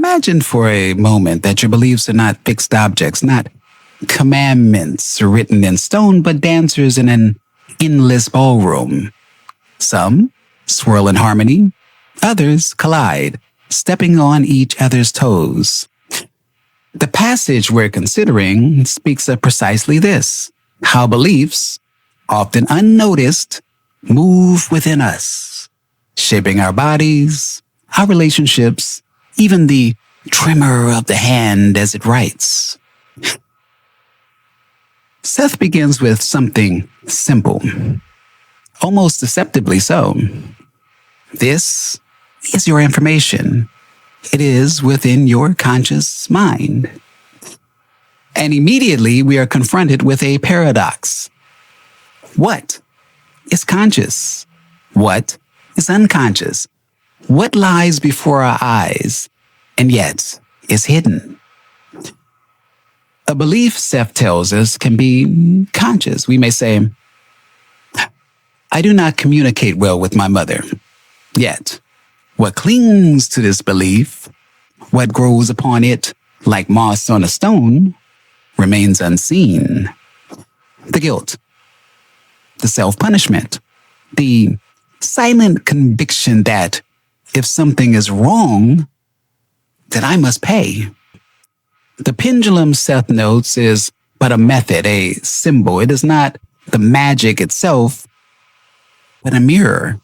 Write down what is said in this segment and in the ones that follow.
Imagine for a moment that your beliefs are not fixed objects, not commandments written in stone, but dancers in an endless ballroom. Some swirl in harmony, others collide, stepping on each other's toes. The passage we're considering speaks of precisely this, how beliefs, often unnoticed, move within us, shaping our bodies, our relationships, even the tremor of the hand as it writes. Seth begins with something simple, almost deceptively so. This is your information. It is within your conscious mind. And immediately we are confronted with a paradox. What is conscious? What is unconscious? What lies before our eyes and yet is hidden? A belief, Seth tells us, can be conscious. We may say, I do not communicate well with my mother. Yet, what clings to this belief, what grows upon it like moss on a stone, remains unseen. The guilt, the self-punishment, the silent conviction that if something is wrong, then I must pay. The pendulum, Seth notes, is but a method, a symbol. It is not the magic itself, but a mirror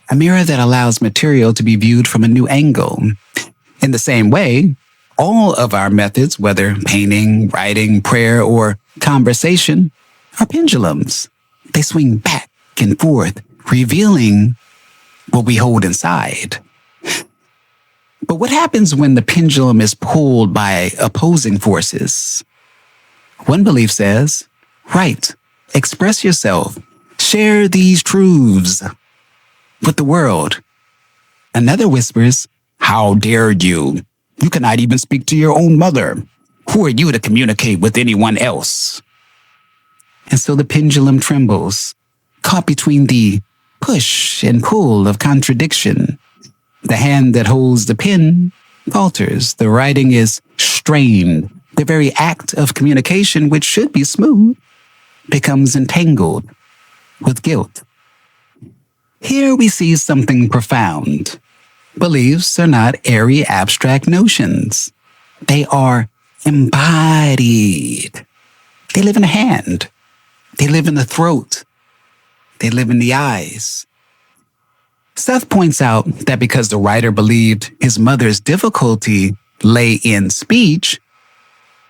that allows material to be viewed from a new angle. In the same way, all of our methods, whether painting, writing, prayer, or conversation, are pendulums. They swing back and forth, revealing what we hold inside. But what happens when the pendulum is pulled by opposing forces? One belief says, write, express yourself, share these truths with the world. Another whispers, how dare you? You cannot even speak to your own mother. Who are you to communicate with anyone else? And so the pendulum trembles, caught between the push and pull of contradiction. The hand that holds the pen falters. The writing is strained. The very act of communication, which should be smooth, becomes entangled with guilt. Here we see something profound. Beliefs are not airy, abstract notions. They are embodied. They live in the hand. They live in the throat. They live in the eyes. Seth points out that because the writer believed his mother's difficulty lay in speech,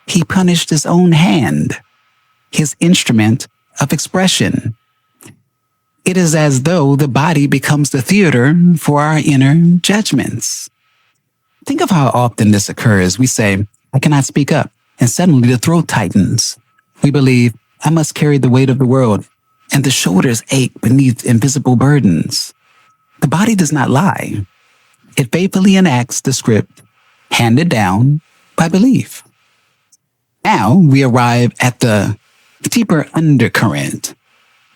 he punished his own hand, his instrument of expression. It is as though the body becomes the theater for our inner judgments. Think of how often this occurs. We say, I cannot speak up, and suddenly the throat tightens. We believe, I must carry the weight of the world, and the shoulders ache beneath invisible burdens. The body does not lie. It faithfully enacts the script handed down by belief. Now we arrive at the deeper undercurrent,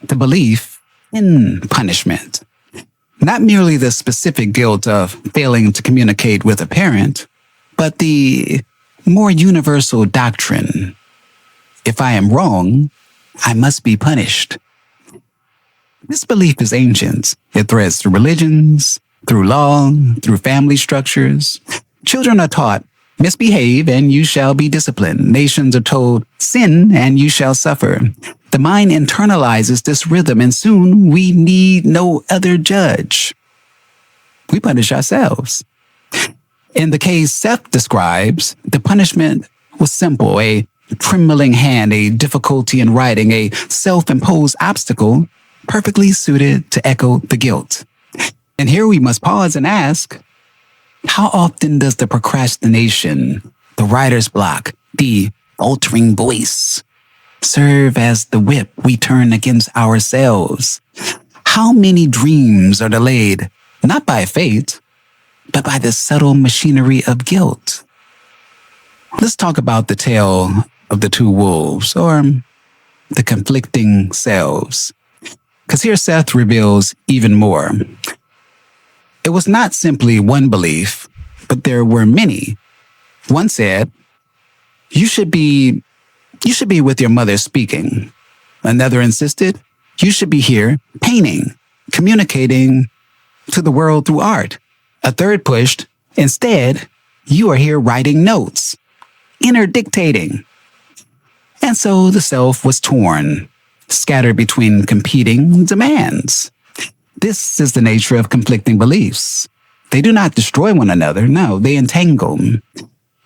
the belief in punishment. Not merely the specific guilt of failing to communicate with a parent, but the more universal doctrine. If I am wrong, I must be punished. This belief is ancient. It threads through religions, through law, through family structures. Children are taught, misbehave and you shall be disciplined. Nations are told, sin and you shall suffer. The mind internalizes this rhythm and soon we need no other judge. We punish ourselves. In the case Seth describes, the punishment was simple, a trembling hand, a difficulty in writing, a self-imposed obstacle perfectly suited to echo the guilt. And here we must pause and ask, how often does the procrastination, the writer's block, the faltering voice serve as the whip we turn against ourselves? How many dreams are delayed, not by fate, but by the subtle machinery of guilt? Let's talk about the tale of the two wolves, or the conflicting selves. Because here Seth reveals even more. It was not simply one belief, but there were many. One said, you should be with your mother speaking. Another insisted, you should be here painting, communicating to the world through art. A third pushed, instead, you are here writing notes, inner dictating. And so the self was torn, scattered between competing demands. This is the nature of conflicting beliefs. They do not destroy one another. No, they entangle.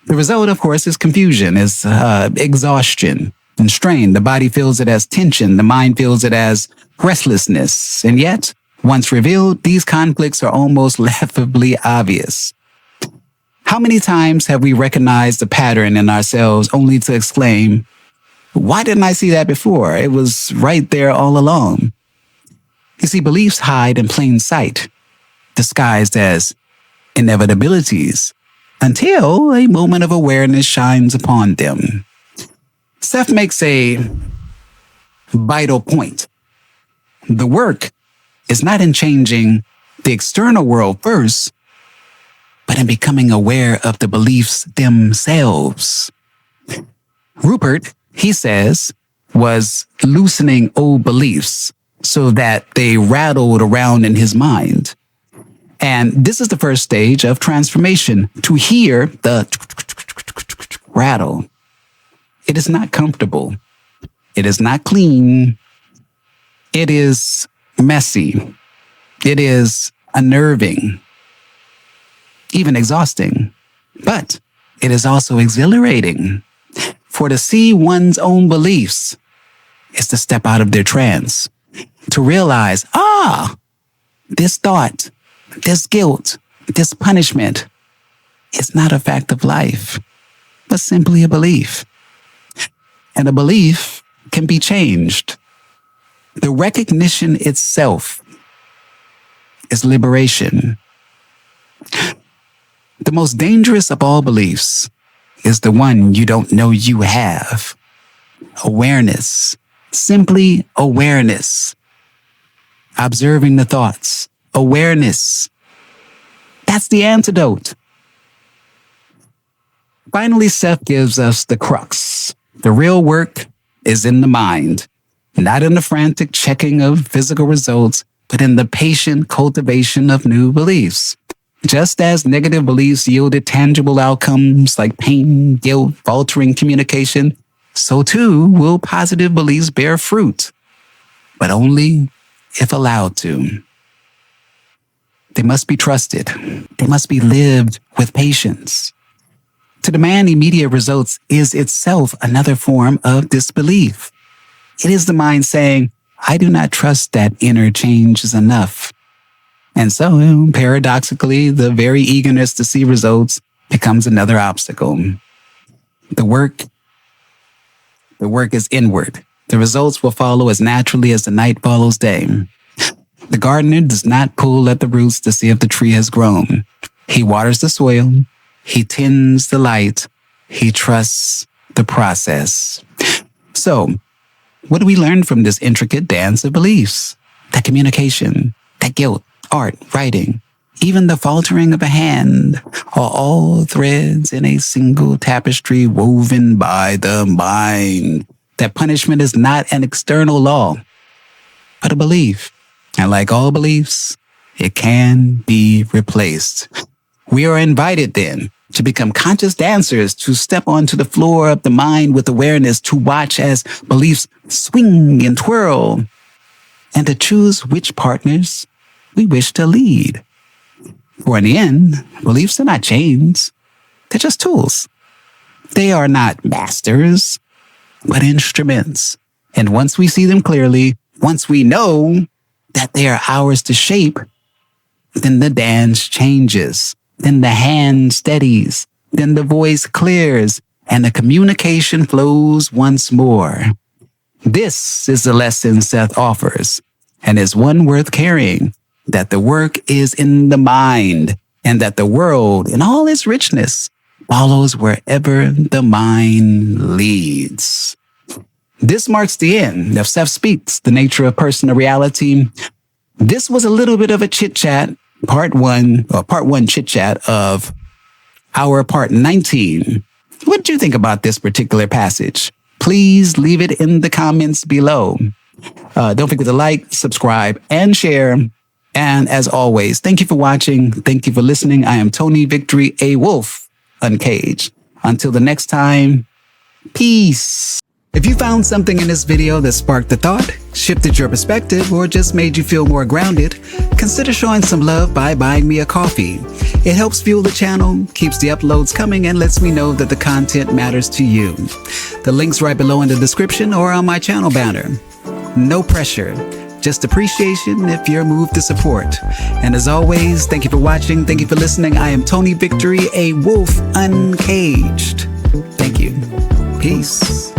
The result, of course, is confusion, is exhaustion and strain. The body feels it as tension. The mind feels it as restlessness. And yet, once revealed, these conflicts are almost laughably obvious. How many times have we recognized the pattern in ourselves only to exclaim, why didn't I see that before? It was right there all along. You see, beliefs hide in plain sight, disguised as inevitabilities, until a moment of awareness shines upon them. Seth makes a vital point. The work is not in changing the external world first, but in becoming aware of the beliefs themselves. Rupert, he says, was loosening old beliefs so that they rattled around in his mind. And this is the first stage of transformation, to hear the rattle. It is not comfortable. It is not clean. It is messy. It is unnerving, even exhausting. But it is also exhilarating. For to see one's own beliefs is to step out of their trance, to realize, this thought, this guilt, this punishment is not a fact of life, but simply a belief. And a belief can be changed. The recognition itself is liberation. The most dangerous of all beliefs is the one you don't know you have. Awareness, simply awareness. Observing the thoughts, awareness. That's the antidote. Finally, Seth gives us the crux. The real work is in the mind, not in the frantic checking of physical results, but in the patient cultivation of new beliefs. Just as negative beliefs yielded tangible outcomes like pain, guilt, faltering communication, so too will positive beliefs bear fruit, but only if allowed to. They must be trusted. They must be lived with patience. To demand immediate results is itself another form of disbelief. It is the mind saying, I do not trust that inner change is enough. And so, paradoxically, the very eagerness to see results becomes another obstacle. The work is inward. The results will follow as naturally as the night follows day. The gardener does not pull at the roots to see if the tree has grown. He waters the soil. He tends the light. He trusts the process. So, what do we learn from this intricate dance of beliefs? That communication, that guilt, art, writing, even the faltering of a hand are all threads in a single tapestry woven by the mind. That punishment is not an external law, but a belief. And like all beliefs, it can be replaced. We are invited then to become conscious dancers, to step onto the floor of the mind with awareness, to watch as beliefs swing and twirl, and to choose which partners we wish to lead. For in the end, beliefs are not chains. They're just tools. They are not masters, but instruments. And once we see them clearly, once we know that they are ours to shape, then the dance changes. Then the hand steadies. Then the voice clears. And the communication flows once more. This is the lesson Seth offers, and is one worth carrying. That the work is in the mind, and that the world, in all its richness, follows wherever the mind leads. This marks the end of Seth Speaks, The Nature of Personal Reality. This was a little bit of a chit-chat, part one chit-chat of our part 19. What did you think about this particular passage? Please leave it in the comments below. Don't forget to like, subscribe, and share. And as always, thank you for watching. Thank you for listening. I am Tony Victory, a wolf uncaged. Until the next time, peace. If you found something in this video that sparked a thought, shifted your perspective, or just made you feel more grounded, consider showing some love by buying me a coffee. It helps fuel the channel, keeps the uploads coming, and lets me know that the content matters to you. The link's right below in the description or on my channel banner. No pressure, just appreciation if you're moved to support. And as always, thank you for watching, thank you for listening. I am Tony Victory, a wolf uncaged. Thank you. Peace.